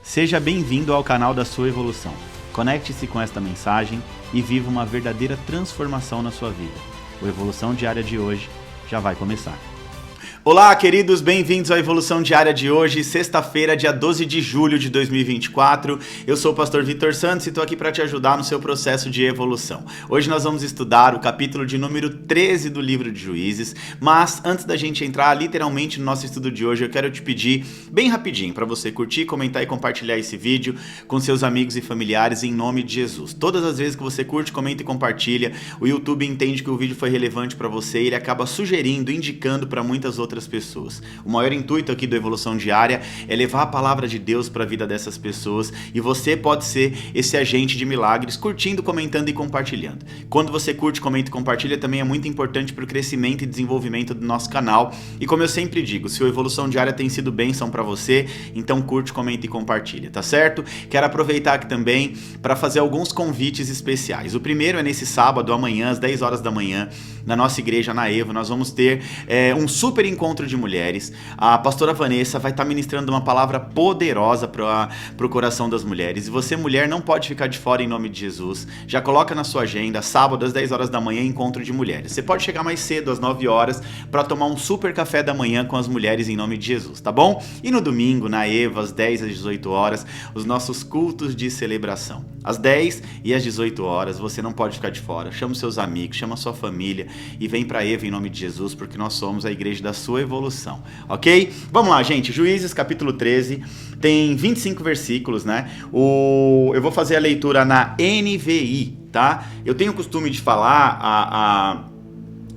Seja bem-vindo ao canal da sua evolução. Conecte-se com esta mensagem e viva uma verdadeira transformação na sua vida. O Evolução Diária de hoje já vai começar. Olá, queridos, bem-vindos à Evolução Diária de hoje, sexta-feira, dia 12 de julho de 2024. Eu sou o pastor Vitor Santos e estou aqui para te ajudar no seu processo de evolução. Hoje nós vamos estudar o capítulo de número 13 do livro de Juízes, mas antes da gente entrar literalmente no nosso estudo de hoje, eu quero te pedir bem rapidinho para você curtir, comentar e compartilhar esse vídeo com seus amigos e familiares em nome de Jesus. Todas as vezes que você curte, comenta e compartilha, o YouTube entende que o vídeo foi relevante para você e ele acaba sugerindo, indicando para muitas outras pessoas. O maior intuito aqui do Evolução Diária é levar a palavra de Deus para a vida dessas pessoas e você pode ser esse agente de milagres, curtindo, comentando e compartilhando. Quando você curte, comenta e compartilha também é muito importante para o crescimento e desenvolvimento do nosso canal. E como eu sempre digo, se o Evolução Diária tem sido bênção para você, então curte, comenta e compartilha, tá certo? Quero aproveitar aqui também para fazer alguns convites especiais. O primeiro é nesse sábado, amanhã, às 10 horas da manhã, na nossa igreja, na Evo, nós vamos ter um super encontro de mulheres. A pastora Vanessa vai estar ministrando uma palavra poderosa para o coração das mulheres. E você, mulher, não pode ficar de fora em nome de Jesus. Já coloca na sua agenda, sábado às 10 horas da manhã, encontro de mulheres. Você pode chegar mais cedo, às 9 horas, para tomar um super café da manhã com as mulheres em nome de Jesus, tá bom? E no domingo, na Evo, às 10 às 18 horas, os nossos cultos de celebração. Às 10 e às 18 horas, você não pode ficar de fora. Chama os seus amigos, chama a sua família e vem para Evo em nome de Jesus, porque nós somos a igreja da sua evolução, ok? Vamos lá, gente. Juízes, capítulo 13, tem 25 versículos, né? Eu vou fazer a leitura na NVI, tá? Eu tenho o costume de falar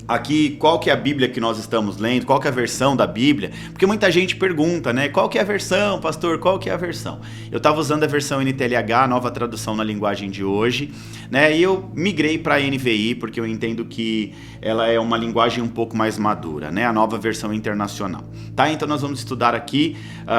aqui qual que é a Bíblia que nós estamos lendo, qual que é a versão da Bíblia, porque muita gente pergunta, né, qual que é a versão, pastor, qual que é a versão? Eu estava usando a versão NTLH, nova tradução na linguagem de hoje, né, e eu migrei para a NVI, porque eu entendo que ela é uma linguagem um pouco mais madura, né, a nova versão internacional, tá? Então nós vamos estudar aqui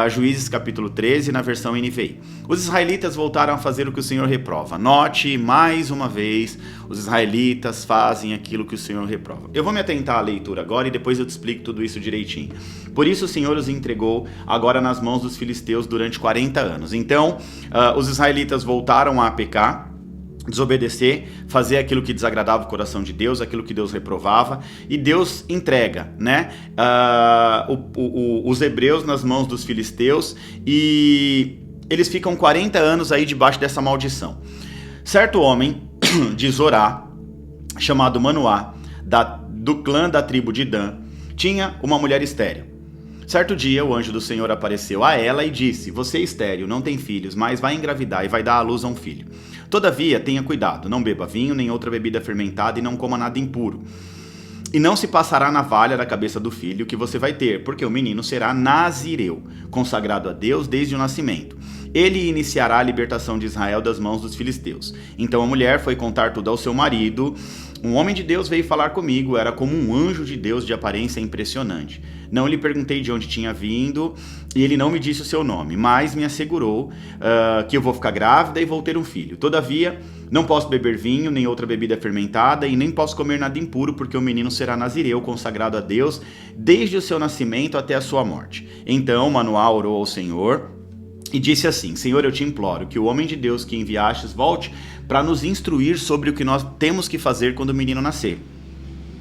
Juízes capítulo 13 na versão NVI. Os israelitas voltaram a fazer o que o Senhor reprova. Note, mais uma vez, os israelitas fazem aquilo que o Senhor reprova. Eu vou me atentar à leitura agora e depois eu te explico tudo isso direitinho. Por isso o Senhor os entregou agora nas mãos dos filisteus durante 40 anos. Então, os israelitas voltaram a pecar, desobedecer, fazer aquilo que desagradava o coração de Deus, aquilo que Deus reprovava, e Deus entrega, né, os hebreus nas mãos dos filisteus e eles ficam 40 anos aí debaixo dessa maldição. Certo homem de Zorá, chamado Manoá, do clã da tribo de Dan, tinha uma mulher estéril. Certo dia, o anjo do Senhor apareceu a ela e disse: você é estéril, não tem filhos, mas vai engravidar e vai dar à luz a um filho. Todavia, tenha cuidado, não beba vinho nem outra bebida fermentada e não coma nada impuro. E não se passará navalha da cabeça do filho que você vai ter, porque o menino será nazireu, consagrado a Deus desde o nascimento. Ele iniciará a libertação de Israel das mãos dos filisteus. Então a mulher foi contar tudo ao seu marido. Um homem de Deus veio falar comigo, era como um anjo de Deus de aparência impressionante. Não lhe perguntei de onde tinha vindo e ele não me disse o seu nome, mas me assegurou que eu vou ficar grávida e vou ter um filho. Todavia, não posso beber vinho, nem outra bebida fermentada e nem posso comer nada impuro, porque o menino será nazireu, consagrado a Deus, desde o seu nascimento até a sua morte. Então Manoá orou ao Senhor e disse assim: Senhor, eu te imploro que o homem de Deus que enviastes volte para nos instruir sobre o que nós temos que fazer quando o menino nascer.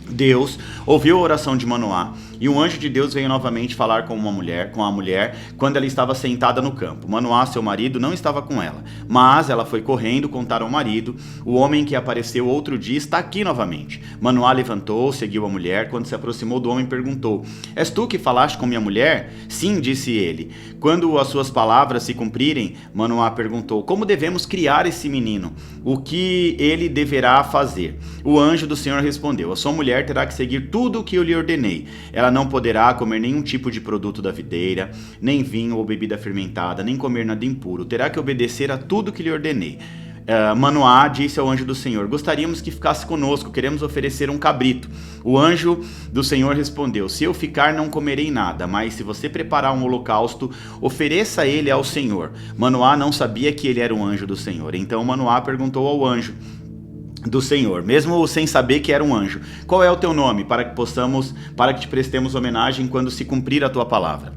Deus ouviu a oração de Manoá e um anjo de Deus veio novamente falar com a mulher, quando ela estava sentada no campo. Manoá, seu marido, não estava com ela, mas ela foi correndo contar ao marido: o homem que apareceu outro dia está aqui novamente. Manoá levantou, seguiu a mulher. Quando se aproximou do homem, perguntou: és tu que falaste com minha mulher? Sim, disse ele. Quando as suas palavras se cumprirem, Manoá perguntou: como devemos criar esse menino? O que ele deverá fazer? O anjo do Senhor respondeu: a sua mulher terá que seguir tudo o que eu lhe ordenei. Ela não poderá comer nenhum tipo de produto da videira, nem vinho ou bebida fermentada, nem comer nada impuro. Terá que obedecer a tudo que lhe ordenei. Manoá disse ao anjo do Senhor: gostaríamos que ficasse conosco, queremos oferecer um cabrito. O anjo do Senhor respondeu: se eu ficar, não comerei nada, mas se você preparar um holocausto, ofereça ele ao Senhor. Manoá não sabia que ele era um anjo do Senhor. Então Manoá perguntou ao anjo do Senhor, mesmo sem saber que era um anjo: qual é o teu nome, para que te prestemos homenagem quando se cumprir a tua palavra?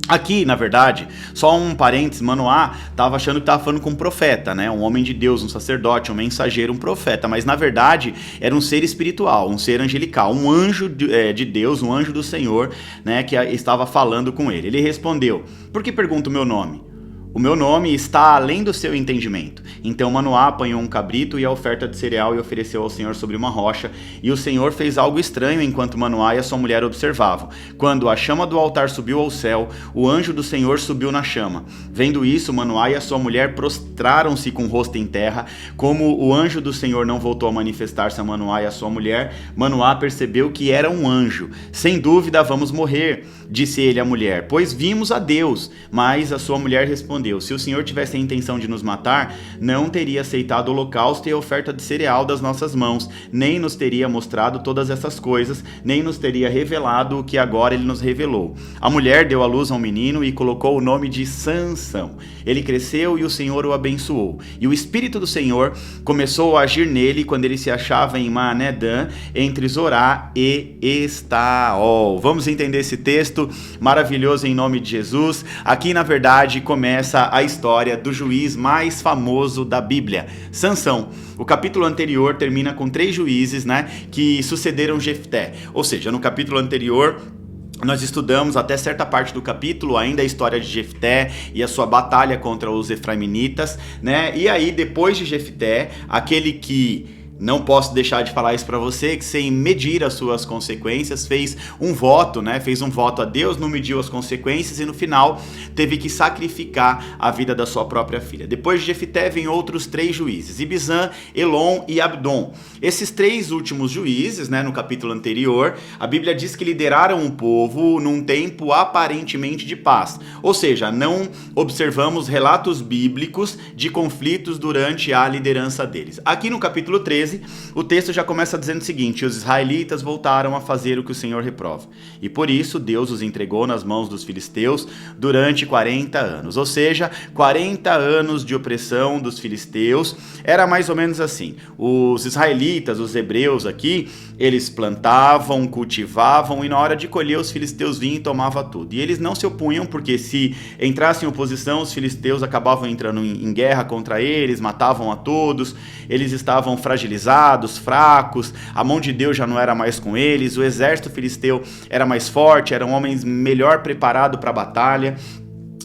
Aqui, na verdade, só um parênteses, Manoá estava achando que estava falando com um profeta, né? Um homem de Deus, um sacerdote, um mensageiro, um profeta. Mas, na verdade, era um ser espiritual, um ser angelical, um anjo de Deus, um anjo do Senhor, né? Que estava falando com ele. Ele respondeu, por que pergunta o meu nome? O meu nome está além do seu entendimento. Então Manoá apanhou um cabrito e a oferta de cereal e ofereceu ao Senhor sobre uma rocha. E o Senhor fez algo estranho enquanto Manoá e a sua mulher observavam. Quando a chama do altar subiu ao céu, o anjo do Senhor subiu na chama. Vendo isso, Manoá e a sua mulher prostraram-se com o rosto em terra. Como o anjo do Senhor não voltou a manifestar-se a Manoá e a sua mulher, Manoá percebeu que era um anjo. Sem dúvida, vamos morrer, disse ele à mulher, pois vimos a Deus. Mas a sua mulher respondeu, se o Senhor tivesse a intenção de nos matar, não teria aceitado o holocausto e a oferta de cereal das nossas mãos, nem nos teria mostrado todas essas coisas, nem nos teria revelado o que agora ele nos revelou. A mulher deu à luz a um menino e colocou o nome de Sansão. Ele cresceu e o Senhor o abençoou. E o Espírito do Senhor começou a agir nele quando ele se achava em Maanedã, entre Zorá e Estaol. Vamos entender esse texto maravilhoso em nome de Jesus. Aqui, na verdade, começa a história do juiz mais famoso da Bíblia, Sansão. O capítulo anterior termina com 3 juízes, né, que sucederam Jefté. Ou seja, no capítulo anterior nós estudamos até certa parte do capítulo ainda a história de Jefté e a sua batalha contra os efraimitas, né? E aí depois de Jefté, aquele que não posso deixar de falar isso para você, que sem medir as suas consequências, fez um voto, né? Fez um voto a Deus, não mediu as consequências e no final teve que sacrificar a vida da sua própria filha. Depois de Jefté vem outros 3 juízes, Ibizan, Elon e Abdon. Esses 3 últimos juízes, né, no capítulo anterior, a Bíblia diz que lideraram o povo num tempo aparentemente de paz. Ou seja, não observamos relatos bíblicos de conflitos durante a liderança deles. Aqui no capítulo 13, o texto já começa dizendo o seguinte: os israelitas voltaram a fazer o que o Senhor reprova, e por isso Deus os entregou nas mãos dos filisteus durante 40 anos. Ou seja, 40 anos de opressão dos filisteus. Era mais ou menos assim: os israelitas, os hebreus aqui, eles plantavam, cultivavam, e na hora de colher os filisteus vinham e tomavam tudo. E eles não se opunham, porque se entrassem em oposição, os filisteus acabavam entrando em guerra contra eles, matavam a todos, eles estavam fragilizados, fracos, a mão de Deus já não era mais com eles, o exército filisteu era mais forte, eram homens melhor preparados para a batalha.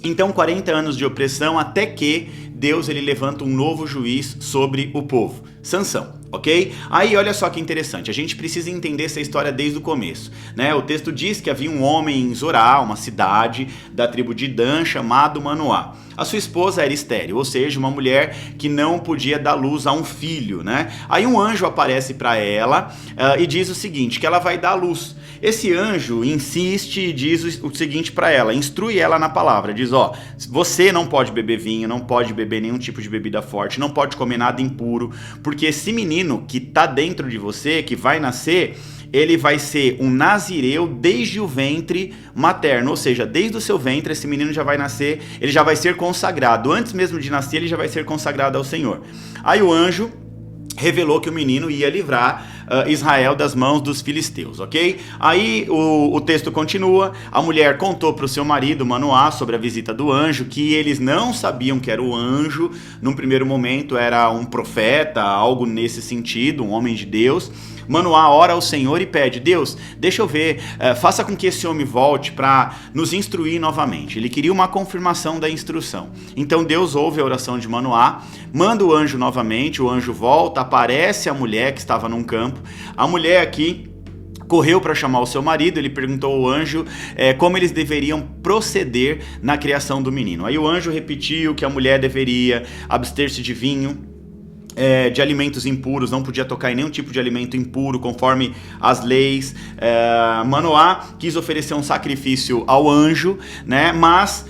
Então 40 anos de opressão, até que Deus ele levanta um novo juiz sobre o povo, Sansão, ok? Aí olha só que interessante, a gente precisa entender essa história desde o começo, né? O texto diz que havia um homem em Zorá, uma cidade da tribo de Dan, chamado Manoá. A sua esposa era estéril, ou seja, uma mulher que não podia dar luz a um filho, né? Aí um anjo aparece para ela e diz o seguinte, que ela vai dar luz. Esse anjo insiste e diz o seguinte para ela, instrui ela na palavra, diz, ó, você não pode beber vinho, não pode beber nenhum tipo de bebida forte, não pode comer nada impuro, porque esse menino que tá dentro de você, que vai nascer, ele vai ser um nazireu desde o ventre materno, ou seja, desde o seu ventre esse menino já vai nascer, ele já vai ser consagrado, antes mesmo de nascer ele já vai ser consagrado ao Senhor. Aí o anjo revelou que o menino ia livrar Israel das mãos dos filisteus, ok? Aí o texto continua, a mulher contou para o seu marido, Manoá, sobre a visita do anjo, que eles não sabiam que era o anjo, num primeiro momento era um profeta, algo nesse sentido, um homem de Deus. Manoá ora ao Senhor e pede, Deus, deixa eu ver, faça com que esse homem volte para nos instruir novamente. Ele queria uma confirmação da instrução. Então Deus ouve a oração de Manoá, manda o anjo novamente, o anjo volta, aparece a mulher que estava num campo. A mulher aqui correu para chamar o seu marido, ele perguntou ao anjo como eles deveriam proceder na criação do menino. Aí o anjo repetiu que a mulher deveria abster-se de vinho, de alimentos impuros, não podia tocar em nenhum tipo de alimento impuro, conforme as leis. Manoá quis oferecer um sacrifício ao anjo, né? Mas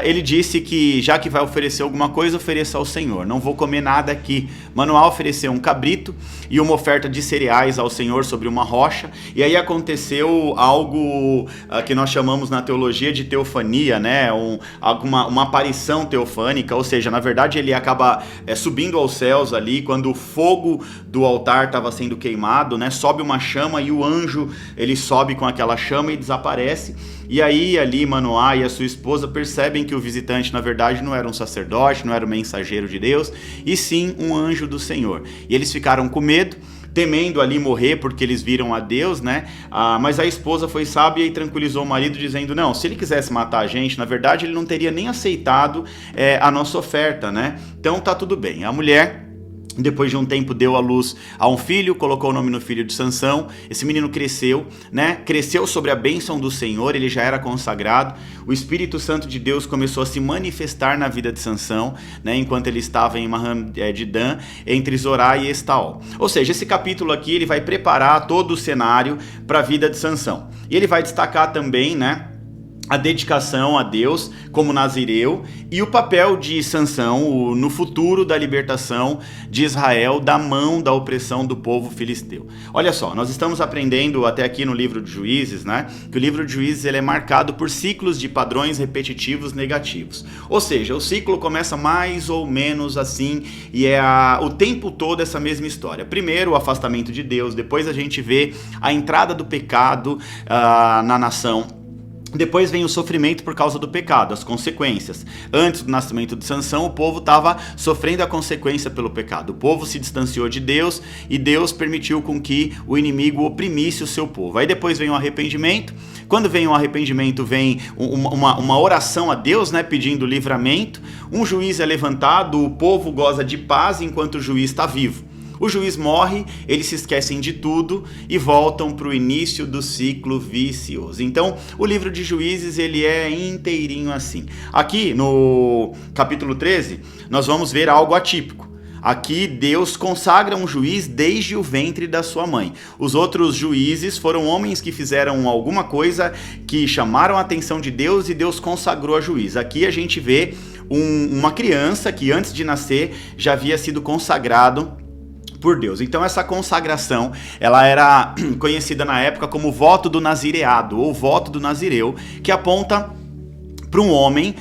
ele disse que já que vai oferecer alguma coisa, ofereça ao Senhor. Não vou comer nada aqui. Manoá ofereceu um cabrito e uma oferta de cereais ao Senhor sobre uma rocha. E aí aconteceu algo que nós chamamos na teologia de teofania, né? Uma aparição teofânica, ou seja, na verdade ele acaba subindo aos céus ali, quando o fogo do altar estava sendo queimado, né? Sobe uma chama e o anjo, ele sobe com aquela chama e desaparece. E aí ali Manoá e a sua esposa percebem que o visitante na verdade não era um sacerdote, não era um mensageiro de Deus, e sim um anjo do Senhor. E eles ficaram com medo, temendo ali morrer porque eles viram a Deus, né? Mas a esposa foi sábia e tranquilizou o marido dizendo, não, se ele quisesse matar a gente, na verdade ele não teria nem aceitado a nossa oferta, né? Então tá tudo bem. A mulher, depois de um tempo, deu à luz a um filho, colocou o nome no filho de Sansão. Esse menino cresceu, né? Cresceu sobre a bênção do Senhor, ele já era consagrado. O Espírito Santo de Deus começou a se manifestar na vida de Sansão, né? Enquanto ele estava em Mahaneh-dan, entre Zorá e Estaol. Ou seja, esse capítulo aqui, ele vai preparar todo o cenário para a vida de Sansão. E ele vai destacar também, né, a dedicação a Deus como nazireu e o papel de Sansão no futuro da libertação de Israel da mão da opressão do povo filisteu. Olha só, nós estamos aprendendo até aqui no livro de Juízes, né, que o livro de Juízes ele é marcado por ciclos de padrões repetitivos negativos. Ou seja, o ciclo começa mais ou menos assim e o tempo todo essa mesma história. Primeiro o afastamento de Deus, depois a gente vê a entrada do pecado na nação. Depois vem o sofrimento por causa do pecado, as consequências. Antes do nascimento de Sansão, o povo estava sofrendo a consequência pelo pecado. O povo se distanciou de Deus e Deus permitiu com que o inimigo oprimisse o seu povo. Aí depois vem o arrependimento. Quando vem o arrependimento, vem uma oração a Deus, né, pedindo livramento. Um juiz é levantado, o povo goza de paz enquanto o juiz está vivo. O juiz morre, eles se esquecem de tudo e voltam para o início do ciclo vicioso. Então, o livro de Juízes, ele é inteirinho assim. Aqui, no capítulo 13, nós vamos ver algo atípico. Aqui Deus consagra um juiz desde o ventre da sua mãe. Os outros juízes foram homens que fizeram alguma coisa que chamaram a atenção de Deus e Deus consagrou a juiz. Aqui a gente vê uma criança que antes de nascer já havia sido consagrado por Deus. Então essa consagração, ela era conhecida na época como voto do nazireado, ou voto do nazireu, que aponta para um homem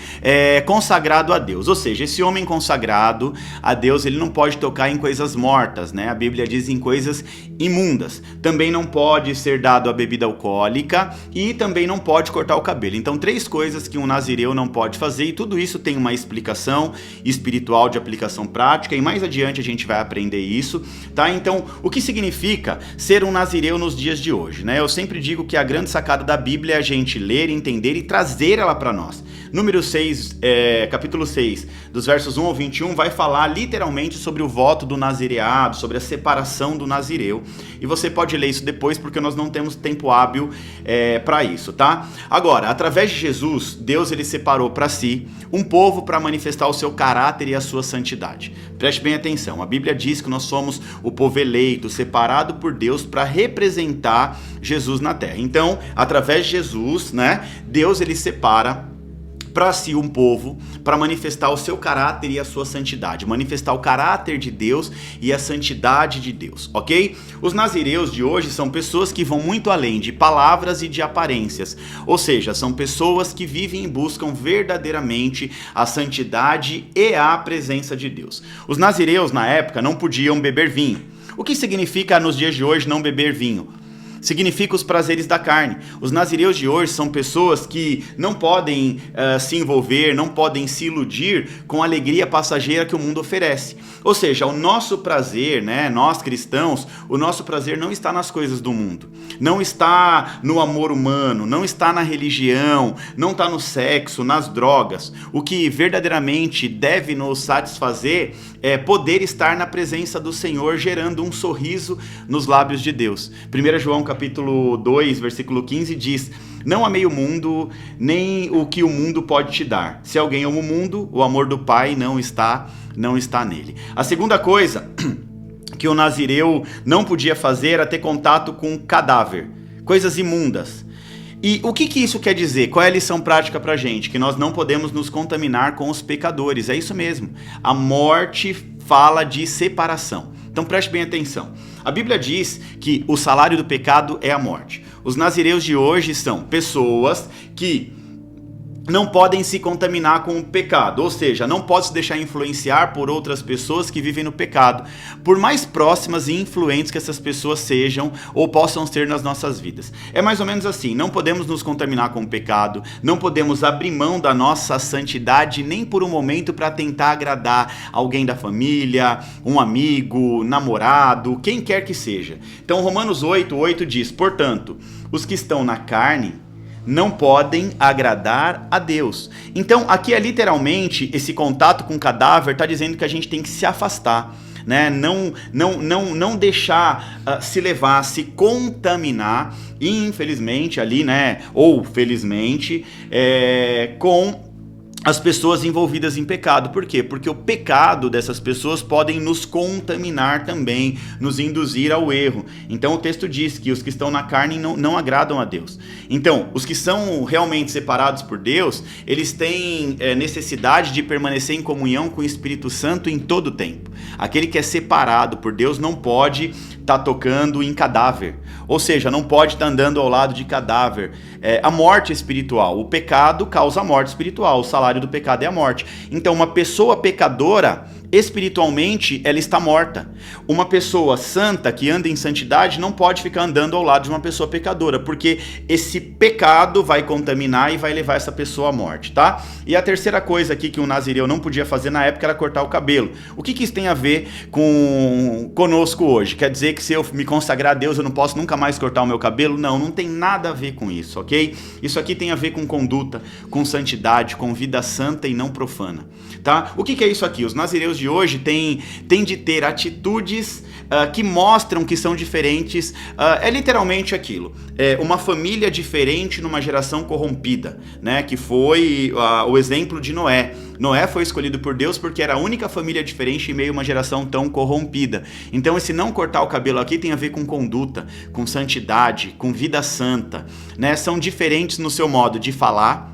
consagrado a Deus. Ou seja, esse homem consagrado a Deus, ele não pode tocar em coisas mortas, né? A Bíblia diz em coisas imundas. Também não pode ser dado a bebida alcoólica e também não pode cortar o cabelo. Então, 3 coisas que um nazireu não pode fazer, e tudo isso tem uma explicação espiritual de aplicação prática, e mais adiante a gente vai aprender isso, tá? Então, o que significa ser um nazireu nos dias de hoje, né? Eu sempre digo que a grande sacada da Bíblia é a gente ler, entender e trazer ela para nós. Número 6, capítulo 6, dos versos 1 ao 21, vai falar literalmente sobre o voto do nazireado, sobre a separação do nazireu. E você pode ler isso depois, porque nós não temos tempo hábil para isso, tá? Agora, através de Jesus, Deus ele separou para si um povo para manifestar o seu caráter e a sua santidade. Preste bem atenção, a Bíblia diz que nós somos o povo eleito, separado por Deus para representar Jesus na terra. Então, através de Jesus, né, Deus ele separa para si um povo, para manifestar o seu caráter e a sua santidade, manifestar o caráter de Deus e a santidade de Deus, ok? Os nazireus de hoje são pessoas que vão muito além de palavras e de aparências, ou seja, são pessoas que vivem e buscam verdadeiramente a santidade e a presença de Deus. Os nazireus na época não podiam beber vinho. O que significa nos dias de hoje não beber vinho? Significa os prazeres da carne. Os nazireus de hoje são pessoas que não podem se envolver, não podem se iludir com a alegria passageira que o mundo oferece. Ou seja, o nosso prazer, né, nós cristãos, o nosso prazer não está nas coisas do mundo, não está no amor humano, não está na religião, não está no sexo, nas drogas. O que verdadeiramente deve nos satisfazer é poder estar na presença do Senhor, gerando um sorriso nos lábios de Deus. 1 João capítulo 2, versículo 15 diz: não amei o mundo, nem o que o mundo pode te dar. Se alguém ama o mundo, o amor do Pai não está nele. A segunda coisa que o nazireu não podia fazer era ter contato com cadáver, coisas imundas. E o que isso quer dizer? Qual é a lição prática pra gente? Que nós não podemos nos contaminar com os pecadores. É isso mesmo. A morte fala de separação. Então preste bem atenção. A Bíblia diz que o salário do pecado é a morte. Os nazireus de hoje são pessoas que não podem se contaminar com o pecado, ou seja, não podem se deixar influenciar por outras pessoas que vivem no pecado, por mais próximas e influentes que essas pessoas sejam ou possam ser nas nossas vidas. É mais ou menos assim, não podemos nos contaminar com o pecado, não podemos abrir mão da nossa santidade nem por um momento para tentar agradar alguém da família, um amigo, namorado, quem quer que seja. Então Romanos 8:8 diz, portanto, os que estão na carne não podem agradar a Deus. Então aqui é literalmente esse contato com o cadáver está dizendo que a gente tem que se afastar, né? Não deixar se levar, se contaminar, infelizmente ali, né? Ou felizmente, com as pessoas envolvidas em pecado. Por quê? Porque o pecado dessas pessoas podem nos contaminar também, nos induzir ao erro. Então o texto diz que os que estão na carne não agradam a Deus. Então, os que são realmente separados por Deus, eles têm necessidade de permanecer em comunhão com o Espírito Santo em todo o tempo. Aquele que é separado por Deus não pode estar tocando em cadáver, ou seja, não pode estar andando ao lado de cadáver. A morte espiritual, o pecado causa a morte espiritual, o salário do pecado é a morte. Então uma pessoa pecadora, espiritualmente, ela está morta. Uma pessoa santa que anda em santidade não pode ficar andando ao lado de uma pessoa pecadora, porque esse pecado vai contaminar e vai levar essa pessoa à morte, tá? E a terceira coisa aqui que um nazireu não podia fazer na época era cortar o cabelo. O que isso tem a ver conosco hoje? Quer dizer que se eu me consagrar a Deus eu não posso nunca mais cortar o meu cabelo? Não tem nada a ver com isso, ok? Isso aqui tem a ver com conduta, com santidade, com vida santa e não profana, tá? O que é isso aqui? Os nazireus de hoje têm de ter atitudes que mostram que são diferentes. É literalmente aquilo, uma família diferente numa geração corrompida, né? Que foi o exemplo de Noé. Noé foi escolhido por Deus porque era a única família diferente em meio a uma geração tão corrompida. Então esse não cortar o cabelo aqui tem a ver com conduta, com santidade, com vida santa, né? São diferentes no seu modo de falar,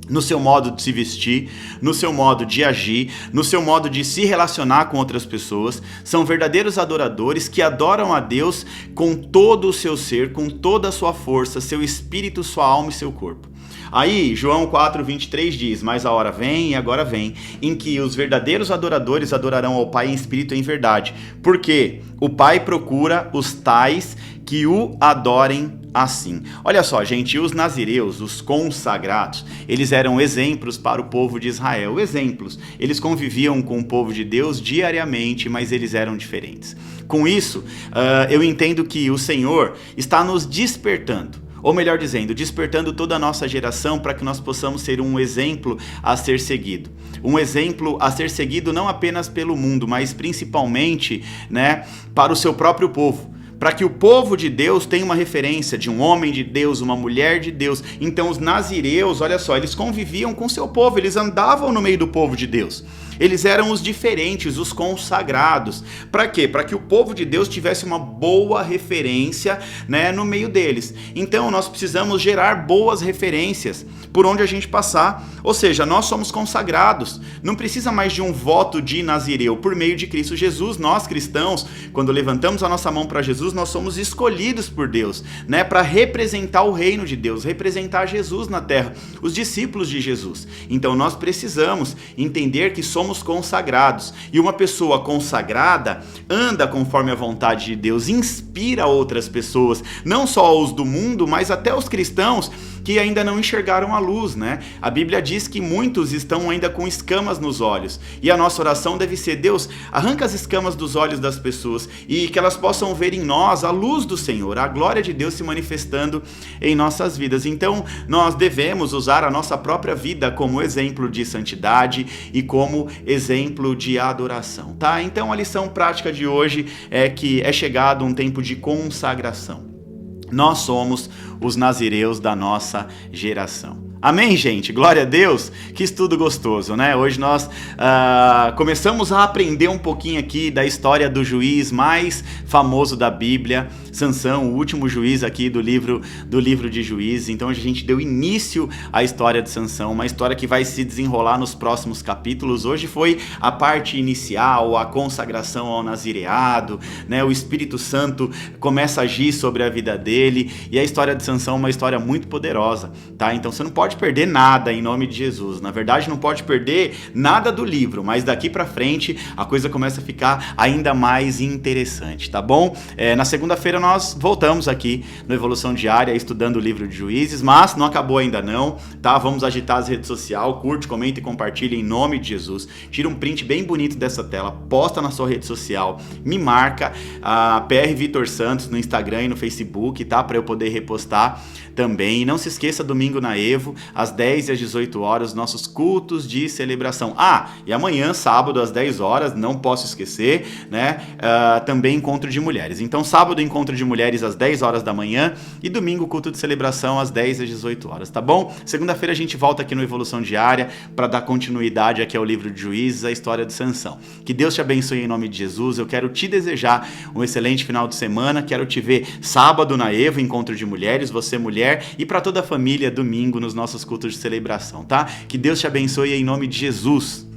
no seu modo de se vestir, no seu modo de agir, no seu modo de se relacionar com outras pessoas. São verdadeiros adoradores que adoram a Deus com todo o seu ser, com toda a sua força, seu espírito, sua alma e seu corpo. Aí, João 4:23 diz, mas a hora vem e agora vem, em que os verdadeiros adoradores adorarão ao Pai em espírito e em verdade, porque o Pai procura os tais que o adorem assim. Olha só, gente, os nazireus, os consagrados, eles eram exemplos para o povo de Israel. Exemplos. Eles conviviam com o povo de Deus diariamente, mas eles eram diferentes. Com isso, eu entendo que o Senhor está nos despertando. Ou melhor dizendo, despertando toda a nossa geração para que nós possamos ser um exemplo a ser seguido. Um exemplo a ser seguido não apenas pelo mundo, mas principalmente, né, para o seu próprio povo. Para que o povo de Deus tenha uma referência de um homem de Deus, uma mulher de Deus. Então os nazireus, olha só, eles conviviam com seu povo, eles andavam no meio do povo de Deus. Eles eram os diferentes, os consagrados. Para quê? Para que o povo de Deus tivesse uma boa referência, né, no meio deles. Então nós precisamos gerar boas referências por onde a gente passar. Ou seja, nós somos consagrados. Não precisa mais de um voto de nazireu. Por meio de Cristo Jesus, nós cristãos, quando levantamos a nossa mão para Jesus, nós somos escolhidos por Deus, né, para representar o reino de Deus, representar Jesus na terra, os discípulos de Jesus. Então nós precisamos entender que somos consagrados, e uma pessoa consagrada anda conforme a vontade de Deus, inspira outras pessoas, não só os do mundo, mas até os cristãos que ainda não enxergaram a luz, né? A Bíblia diz que muitos estão ainda com escamas nos olhos, e a nossa oração deve ser: Deus, arranca as escamas dos olhos das pessoas e que elas possam ver em nós a luz do Senhor, a glória de Deus se manifestando em nossas vidas. Então nós devemos usar a nossa própria vida como exemplo de santidade e como exemplo de adoração, tá? Então a lição prática de hoje é que é chegado um tempo de consagração. Nós somos os nazireus da nossa geração. Amém, gente? Glória a Deus. Que estudo gostoso, né? Hoje nós começamos a aprender um pouquinho aqui da história do juiz mais famoso da Bíblia, Sansão, o último juiz aqui do livro de Juízes. Então a gente deu início à história de Sansão, uma história que vai se desenrolar nos próximos capítulos. Hoje foi a parte inicial, a consagração ao nazireado, né? O Espírito Santo começa a agir sobre a vida dele, e a história de Sansão é uma história muito poderosa, tá? Então você não pode perder nada em nome de Jesus. Na verdade, não pode perder nada do livro, mas daqui pra frente a coisa começa a ficar ainda mais interessante, tá bom? Na segunda-feira nós voltamos aqui no Evolução Diária estudando o livro de Juízes, mas não acabou ainda não, tá? Vamos agitar as redes sociais, curte, comenta e compartilha em nome de Jesus. Tira um print bem bonito dessa tela, posta na sua rede social, me marca a PR Vitor Santos no Instagram e no Facebook, tá? Para eu poder repostar também. E não se esqueça, domingo na Evo, às 10 e às 18 horas, nossos cultos de celebração. E amanhã, sábado, às 10 horas, não posso esquecer, né? Também encontro de mulheres. Então, sábado, encontro de mulheres às 10 horas da manhã e domingo, culto de celebração às 10 e às 18 horas, tá bom? Segunda-feira a gente volta aqui no Evolução Diária para dar continuidade aqui ao livro de Juízes, a história de Sansão. Que Deus te abençoe em nome de Jesus. Eu quero te desejar um excelente final de semana. Quero te ver sábado na Evo, encontro de mulheres, você mulher, e para toda a família, domingo nos nossos cultos de celebração, tá? Que Deus te abençoe em nome de Jesus.